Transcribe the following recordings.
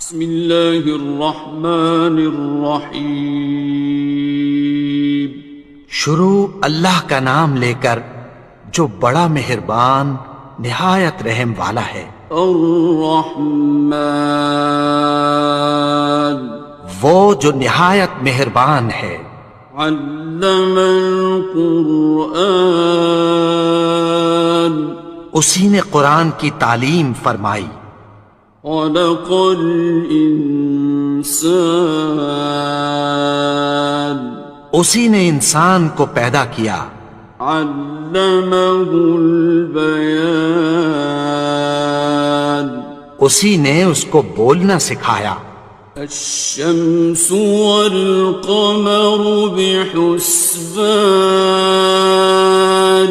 بسم اللہ الرحمن الرحیم۔ شروع اللہ کا نام لے کر جو بڑا مہربان نہایت رحم والا ہے۔ الرحمن، وہ جو نہایت مہربان ہے۔ علم القرآن، اسی نے قرآن کی تعلیم فرمائی۔ خلق الانسان، اسی نے انسان کو پیدا کیا۔ علمہ البیان، اسی نے اس کو بولنا سکھایا۔ الشمس والقمر بحسبان،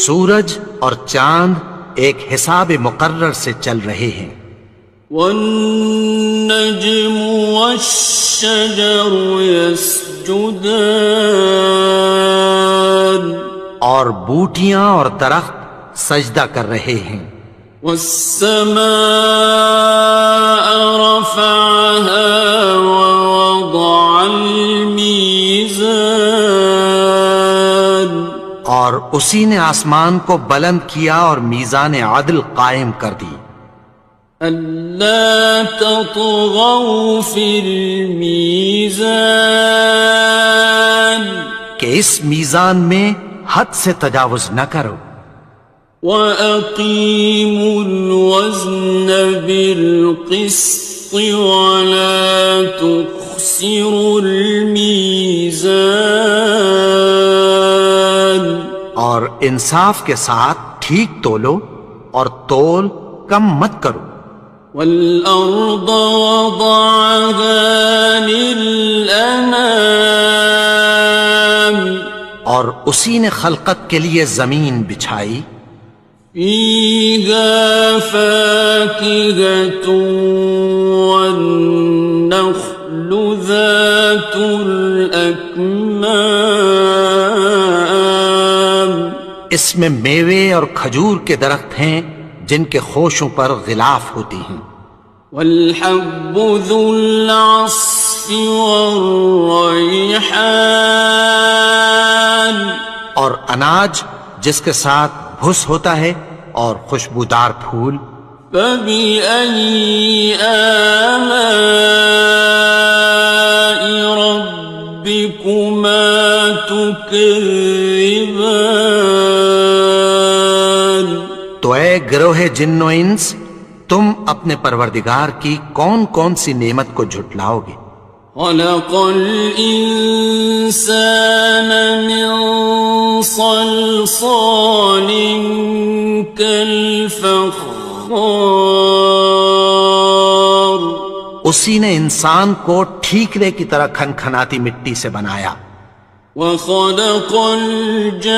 سورج اور چاند ایک حساب مقرر سے چل رہے ہیں۔ والنجم والشجر يسجدان، اور بوٹیاں اور درخت سجدہ کر رہے ہیں۔ والسماء رفعها ووضع الميزان، اور اسی نے آسمان کو بلند کیا اور میزان عدل قائم کر دی۔ ألا تطغوا في الميزان، کہ اس میزان میں حد سے تجاوز نہ کرو۔ وَأَقِيمُوا الْوَزْنَ بِالْقِسْطِ وَلَا تُخْسِرُوا الْمِيزَانَ، اور انصاف کے ساتھ ٹھیک تولو اور تول کم مت کرو۔ وَالْأَرْضَ وَضَعَهَا لِلْأَنَامِ، اور اسی نے خلقت کے لیے زمین بچھائی۔ فِيهَا فَاكِهَةٌ وَالنَّخْلُ ذَاتُ الْأَكْمَامِ، اس میں میوے اور کھجور کے درخت ہیں جن کے خوشوں پر غلاف ہوتی ہیں۔ وَالْحَبُّ ذُو الْعَصْفِ وَالرَّيْحَانِ، اور اناج جس کے ساتھ بھس ہوتا ہے اور خوشبودار پھول۔ فَبِأَيِّ آلَاءِ رَبِّكُمَا تُكَذِّبَانِ، تو اے گروہ جن و انس، تم اپنے پروردگار کی کون کون سی نعمت کو جھٹلاؤ گے؟ خَلَقَ الْإِنسَانَ مِنْ صَلْصَالٍ كَالْفَخَّارِ، اسی نے انسان کو ٹھیکرے کی طرح کھنکھناتی مٹی سے بنایا۔ وَخَلَقَ الْجَانَّ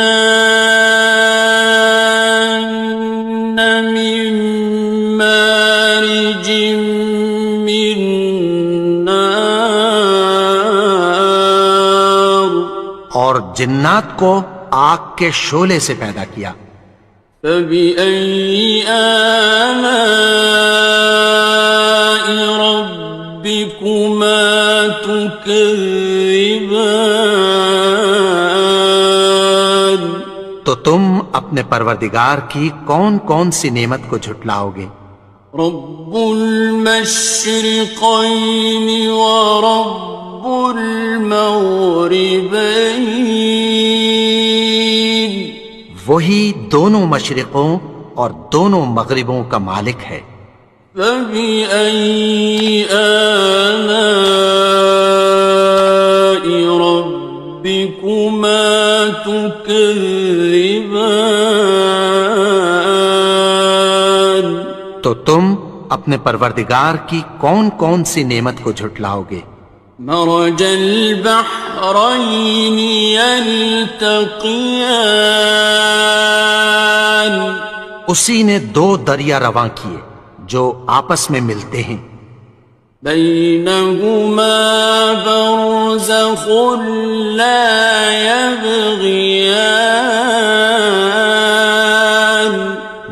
مِن مَّارِجٍ مِّن نَّارٍ، اور جنات کو آگ کے شعلے سے پیدا کیا۔ فَبِأَيِّ آلَاءِ رَبِّكُمَا تُكَذِّبَانِ، تو تم اپنے پروردگار کی کون کون سی نعمت کو جھٹلاؤ گے؟ رب المشرقین ورب المغربین، وہی دونوں مشرقوں اور دونوں مغربوں کا مالک ہے۔ فَبِأَيِّ آلَاءِ رَبِّكُمَا تُكَذِّبَانِ، تو تم اپنے پروردگار کی کون کون سی نعمت کو جھٹلاؤ گے؟ مرج البحرین یلتقیان، اسی نے دو دریا رواں کیے جو آپس میں ملتے ہیں۔ بینہما برزخ لا یبغیان،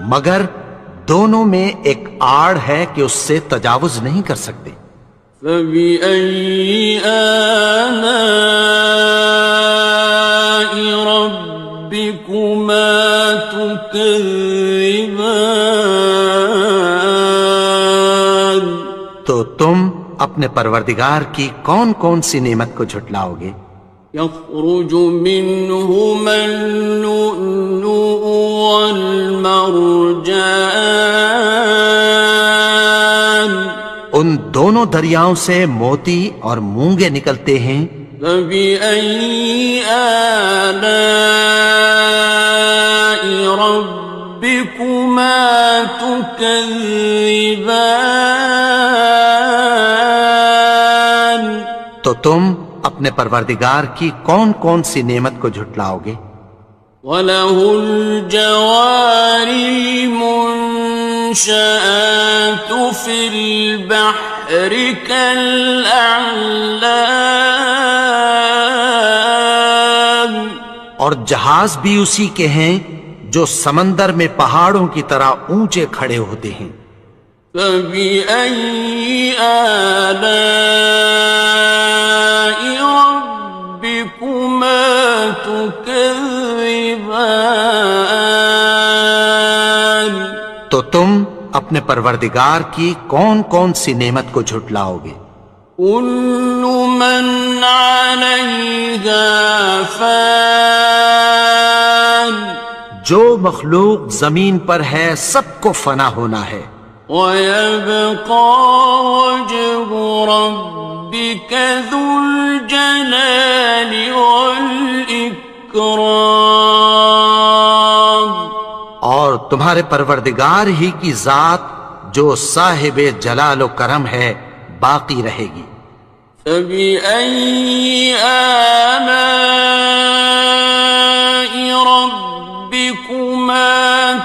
مگر دونوں میں ایک آڑ ہے کہ اس سے تجاوز نہیں کر سکتے۔ فبأي آلاء ربكما تكذبان؟ تو تم اپنے پروردگار کی کون کون سی نعمت کو جھٹلاؤ گے؟ يخرج منهما اللؤلؤ والمرجان، ان دونوں دریاؤں سے موتی اور مونگے نکلتے ہیں۔ فبأي آلاء ربكما تكذبان؟ تو تم اپنے پروردگار کی کون کون سی نعمت کو جھٹلاؤ گے؟ وَلَهُ الْجَوَارِ الْمُنشَآتُ فِي الْبَحْرِ كَالْأَعْلَامِ، اور جہاز بھی اسی کے ہیں جو سمندر میں پہاڑوں کی طرح اونچے کھڑے ہوتے ہیں۔ فَبِأَيِّ آلَاءِ رَبِّكُمَا تُكَذِّبَانِ؟ تو تم اپنے پروردگار کی کون کون سی نعمت کو جھٹلاؤ گے؟ كُلُّ مَنْ عَلَيْهَا فَانٍ، جو مخلوق زمین پر ہے سب کو فنا ہونا ہے۔ وَيَبْقَى وَجْهُ رَبِّكَ ذُو الْجَلَالِ وَالْإِكْرَامِ، اور تمہارے پروردگار ہی کی ذات جو صاحب جلال و کرم ہے باقی رہے گی۔ فَبِأَيِّ آلَاءِ رَبِّكُمَا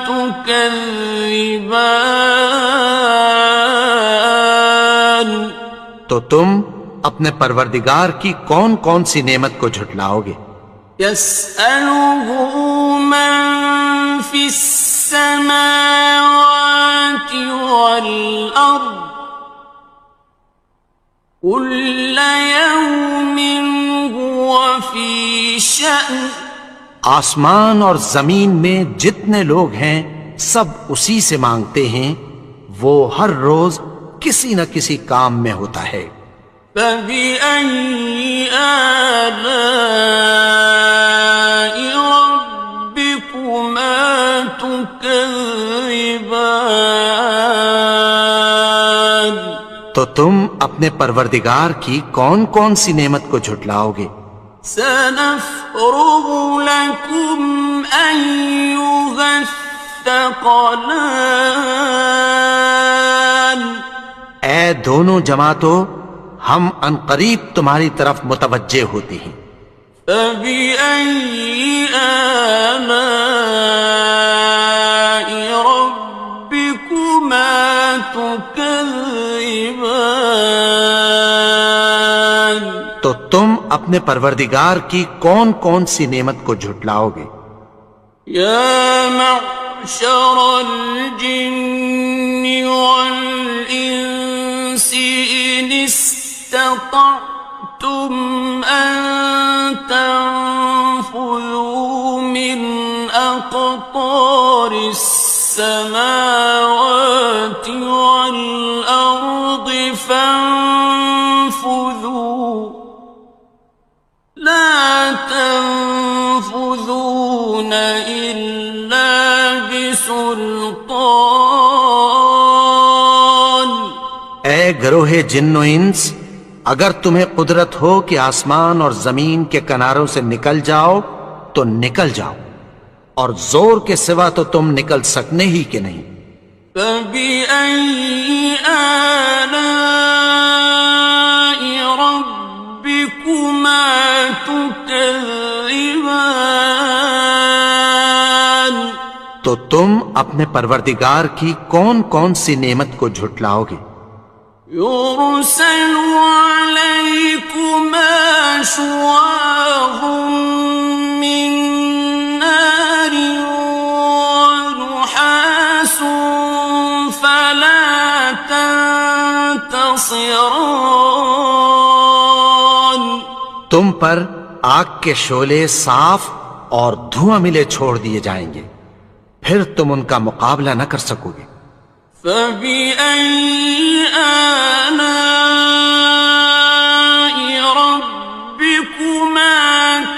تُكَذِّبَانِ؟ تو تم اپنے پروردگار کی کون کون سی نعمت کو جھٹلاؤ گے؟ يَسْأَلُهُ مَن فِي السَّمَاوَاتِ وَالْأَرْضِ كُلَّ يَوْمٍ هُوَ فِي شَأْنٍ، آسمان اور زمین میں جتنے لوگ ہیں سب اسی سے مانگتے ہیں، وہ ہر روز کسی نہ کسی کام میں ہوتا ہے۔ فَبِأَيِّ آلَاءِ رَبِّكُمَا تُكَذِّبَانِ؟ تو تم اپنے پروردگار کی کون کون سی نعمت کو جھٹلاؤ گے؟ سَنَفْرُغُ لَكُمْ أَيُّهَ الثَّقَلَانِ، اے دونوں جماعتوں، ہم عنقریب تمہاری طرف متوجہ ہوتے ہیں۔ فَبِأَيِّ آلَاءِ رَبِّكُمَا تُكَذِّبَانِ؟ تو تم اپنے پروردگار کی کون کون سی نعمت کو جھٹلاؤ گے؟ يَا مَعْشَرَ الْجِنِّ وَالْإِنسِ إِنِ اسْتَطَعْتُمْ أَن تَنفُذُوا مِنْ أَقْطَارِ السَّمَاوَاتِ وَالْأَرْضِ فَانفُذُوا لَا تَنفُذُونَ إِلَّا بِسُلْطَانٍ۔ اے گروہ جن و انس، اگر تمہیں قدرت ہو کہ آسمان اور زمین کے کناروں سے نکل جاؤ تو نکل جاؤ، اور زور کے سوا تو تم نکل سکنے ہی کہ نہیں۔ فَبِأَيِّ آلَاءِ رَبِّكُمَا تُكَذِّبَانِ؟ تو تم اپنے پروردگار کی کون کون سی نعمت کو جھٹلاؤ گے؟ يُرْسَلُ عَلَيْكُمَا شُوَاظٌ مِّن نَّارٍ وَنُحَاسٌ ينتصران تم پر آگ کے شعلے صاف اور دھواں ملے چھوڑ دیے جائیں گے، پھر تم ان کا مقابلہ نہ کر سکو گے۔ فبأي آلاء ربكما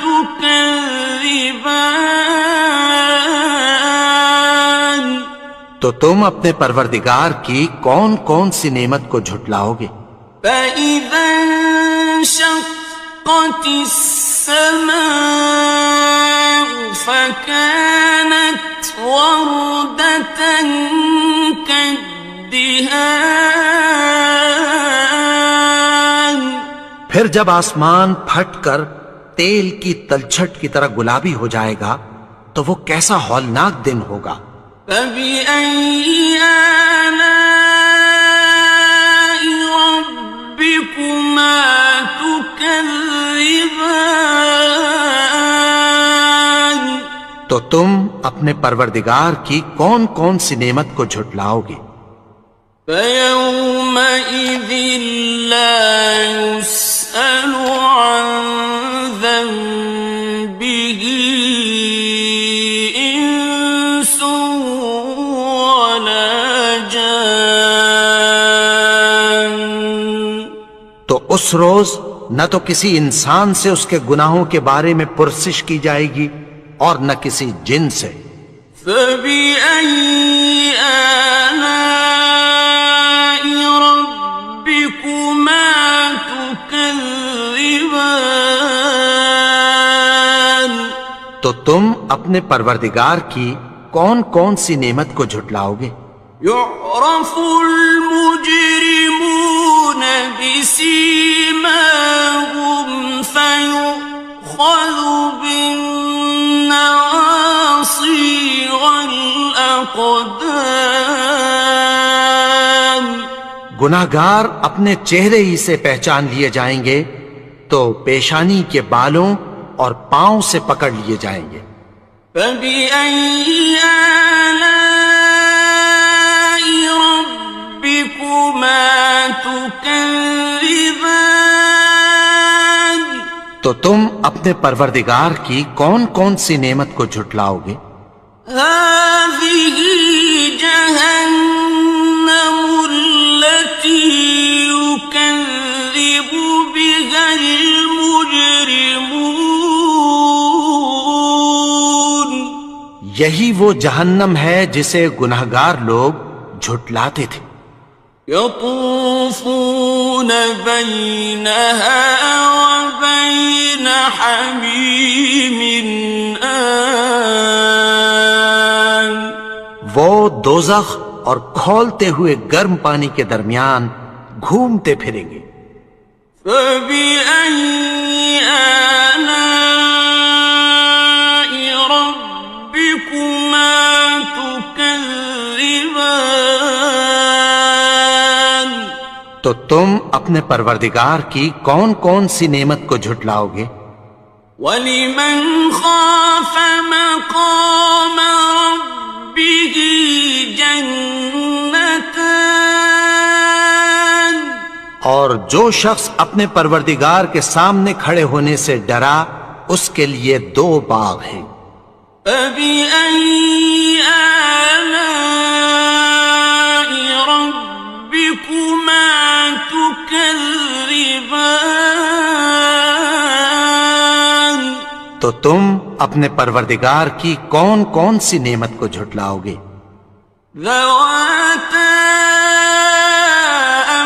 تكذبان تو تم اپنے پروردگار کی کون کون سی نعمت کو جھٹلاؤ گے؟ فإذا انشقت السماء فكانت وردة كالدهان پھر جب آسمان پھٹ کر تیل کی تلچھٹ کی طرح گلابی ہو جائے گا تو وہ کیسا ہولناک دن ہوگا۔ فبأي آلاء ربكما تكذبان تو تم اپنے پروردگار کی کون کون سی نعمت کو جھٹلاؤ گے؟ فيومئذ لا يسأل عن ذنبه إنس ولا جان تو اس روز نہ تو کسی انسان سے اس کے گناہوں کے بارے میں پرسش کی جائے گی اور نہ کسی جن سے۔ فبأي آلاء ربكما تكذبان تو تم اپنے پروردگار کی کون کون سی نعمت کو جھٹلاؤ گے؟ يعرف المجرمون بسيماهم فيؤخذ بالنواصي والأقدام گناہگار اپنے چہرے ہی سے پہچان لیے جائیں گے تو پیشانی کے بالوں اور پاؤں سے پکڑ لیے جائیں گے۔ فبأي آلاء ربكما تكذبان تو تم اپنے پروردگار کی کون کون سی نعمت کو جھٹلاؤ گے؟ هذه جهنم التي يكذب بها المجرمون یہی وہ جہنم ہے جسے گناہگار لوگ جھٹلاتے تھے۔ يطوفون بينها وبين حميم آن وہ دوزخ اور کھولتے ہوئے گرم پانی کے درمیان گھومتے پھریں گے۔ فبأي آلاء ربكما تكذبان تو تم اپنے پروردگار کی کون کون سی نعمت کو جھٹلاؤ گے؟ وَلِمَنْ خَافَ مَقَامَ رَبِّهِ جَنَّتَانِ اور جو شخص اپنے پروردگار کے سامنے کھڑے ہونے سے ڈرا اس کے لیے دو باغ ہیں۔ فَبِأَيِّ آلَاءِ رَبِّكُمَا تُكَذِّبَانِ تو تم اپنے پروردگار کی کون کون سی نعمت کو جھٹلاؤ گے؟ ذَوَاتَا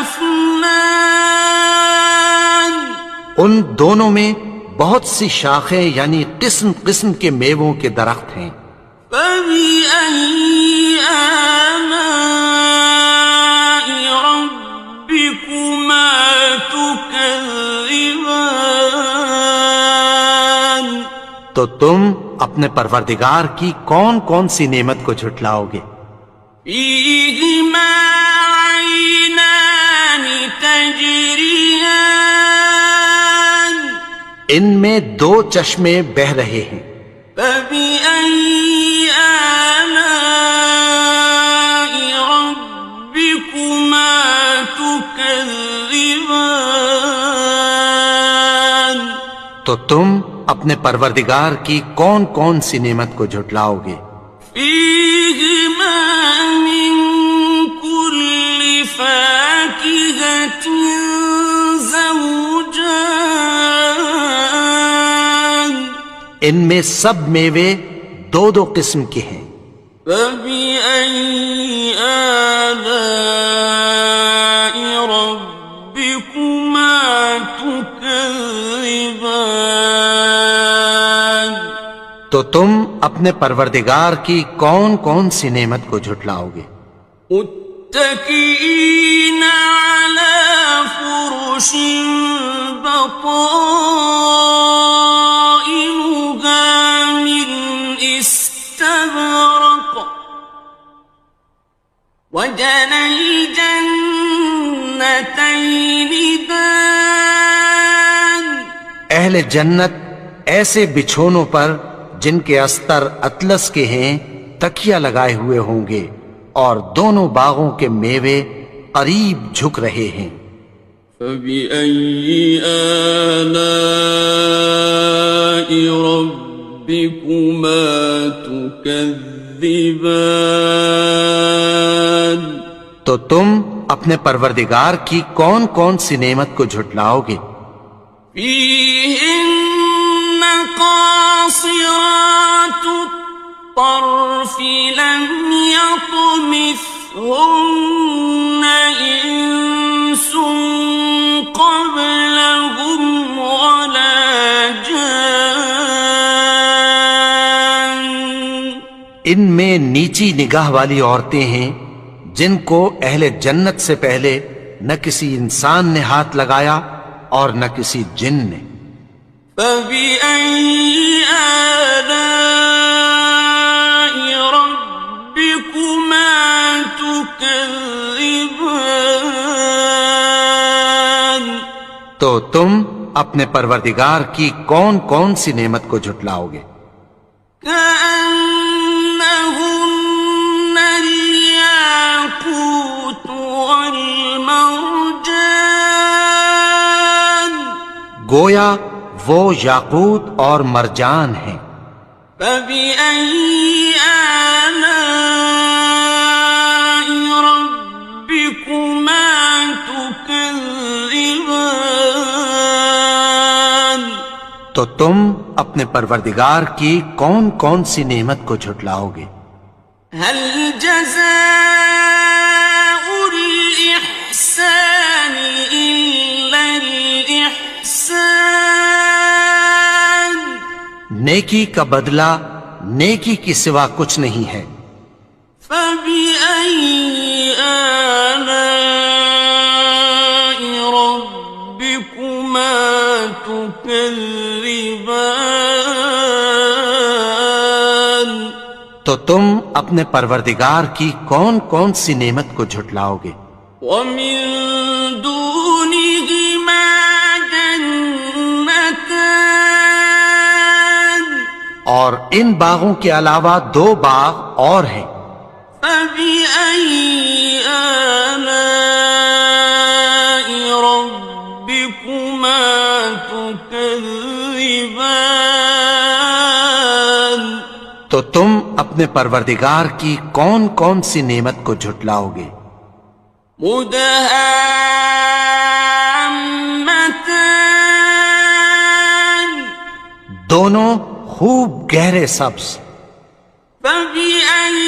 أَفْنَانٍ ان دونوں میں بہت سی شاخیں یعنی قسم قسم کے میووں کے درخت ہیں۔ فَبِأَيِّ آلَاءِ رَبِّكُمَا تُكَذِّبَانِ تو تم اپنے پروردگار کی کون کون سی نعمت کو جھٹلاؤ گے؟ فِيهِمَا عَيْنَانِ تَجْرِيَانِ ان میں دو چشمے بہہ رہے ہیں۔ فَبِأَيِّ آلَاءِ رَبِّكُمَا تُكَذِّبَانِ تكذبان تو تم اپنے پروردگار کی کون کون سی نعمت کو جھٹلاؤ گے؟ فيهما من كل فاكهة زوجان ان میں سب میوے دو دو قسم کے ہیں۔ فبأي آلاء ربكما تكذبان تو تم اپنے پروردگار کی کون کون سی نعمت کو جھٹلاؤ گے؟ متكئين على فرش بطائنها من استبرق وجنى الجنتين دان اہل جنت ایسے بچھونوں پر جن کے استر اطلس کے ہیں تکیہ لگائے ہوئے ہوں گے، اور دونوں باغوں کے میوے قریب جھک رہے ہیں۔ فبأي آلاء ربكما تكذبان تو تم اپنے پروردگار کی کون کون سی نعمت کو جھٹلاؤ گے؟ فيهن قاصرات الطرف لم يطمثهن إنس قبلهم ولا جان ان میں نیچی نگاہ والی عورتیں ہیں جن کو اہل جنت سے پہلے نہ کسی انسان نے ہاتھ لگایا اور نہ کسی جن نے۔ فبأي آلاء ربكما تكذبان تو تم اپنے پروردگار کی کون کون سی نعمت کو جھٹلاؤ گے؟ كأنهن الياقوت والمرجان گویا وہ یاقوت اور مرجان ہیں۔ فبأي آلاء ربكما تكذبان تو تم اپنے پروردگار کی کون کون سی نعمت کو جھٹلاؤ گے؟ هل جزاء الإحسان إلا الإحسان نیکی کا بدلہ نیکی کی سوا کچھ نہیں ہے۔ فبأي آلاء ربكما تكذبان تو تم اپنے پروردگار کی کون کون سی نعمت کو جھٹلاؤ گے؟ ومن دونهما جنتان اور ان باغوں کے علاوہ دو باغ اور ہیں۔ فبأي آلاء ربكما تكذبان تو تم اپنے پروردگار کی کون کون سی نعمت کو جھٹلاؤ گے؟ مدهامتان دونوں خوب گہرے سبز۔ فبأي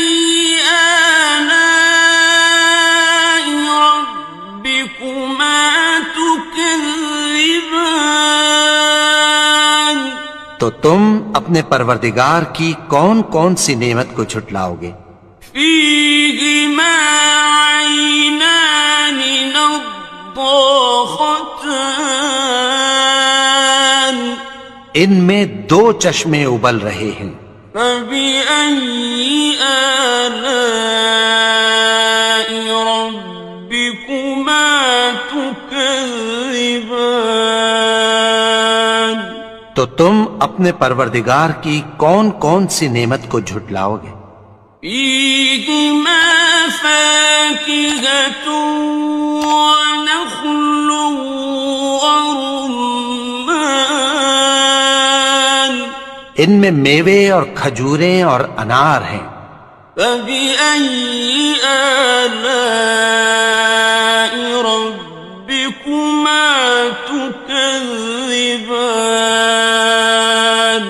آلاء ربكما تكذبان تو تم اپنے پروردگار کی کون کون سی نعمت کو جھٹلاؤ گے؟ فيهما عينان نضاختان ان میں دو چشمے ابل رہے ہیں۔ فبأي آلاء ربكما تكذبان تو تم اپنے پروردگار کی کون کون سی نعمت کو جھٹلاؤ گے؟ فيهما فاكهة ونخل ورمان ان میں میوے اور کھجوریں اور انار ہیں. فبأي آلاء ربكما تكذبان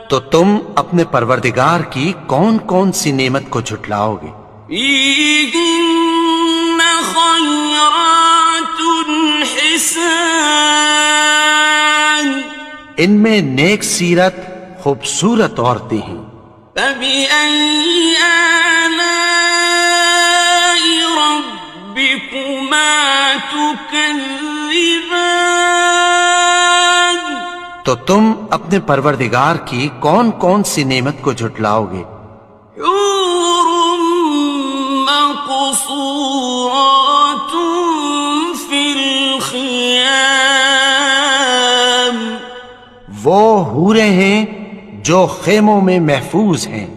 تو تم اپنے پروردگار کی کون کون سی نعمت کو جھٹلاؤ گے؟ فيهن خيرات حسان ان میں نیک سیرت خوبصورت عورتیں ہیں. فبأي آلاء ربكما تكذبان تو تم اپنے پروردگار کی کون کون سی نعمت کو جھٹلاؤ گے؟ حور مقصورات في الخيام وہ حوریں ہیں جو خیموں میں محفوظ ہیں.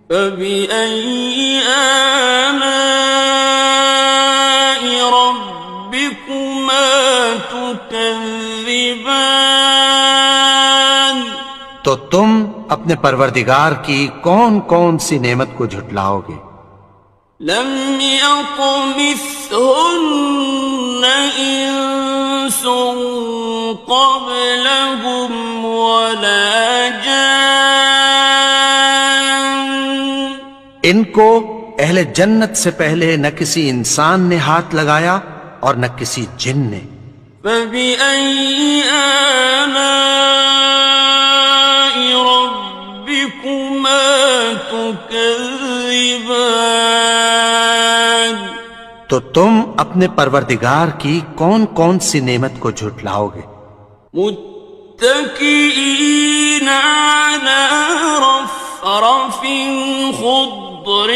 فبأي آلاء ربكما تكذبان تو تم اپنے پروردگار کی کون کون سی نعمت کو جھٹلاؤ گے؟ لم يطمثهن إنس قبلهم ولا جان ان کو اہل جنت سے پہلے نہ کسی انسان نے ہاتھ لگایا اور نہ کسی جن نے. فبأي آلاء ربكما تكذبان تو تم اپنے پروردگار کی کون کون سی نعمت کو جھٹلاؤ گے؟ متكئين على رفرف خضر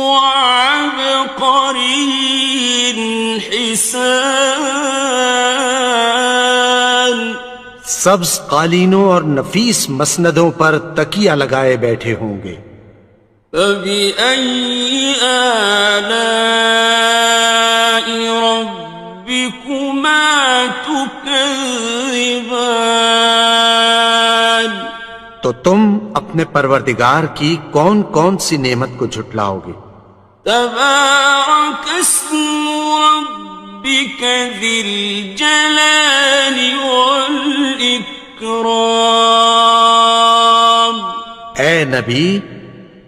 وعبقري حسان سبز قالینوں اور نفیس مسندوں پر تکیہ لگائے بیٹھے ہوں گے. فبأي آلاء ربكما تكذبان تو تم اپنے پروردگار کی کون کون سی نعمت کو جھٹلاؤ گے؟ تبارك اسم ربك ذي الجلال والإكرام اے نبی،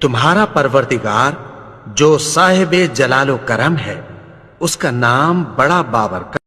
تمہارا پروردگار جو صاحب جلال و کرم ہے، اس کا نام بڑا بابرکت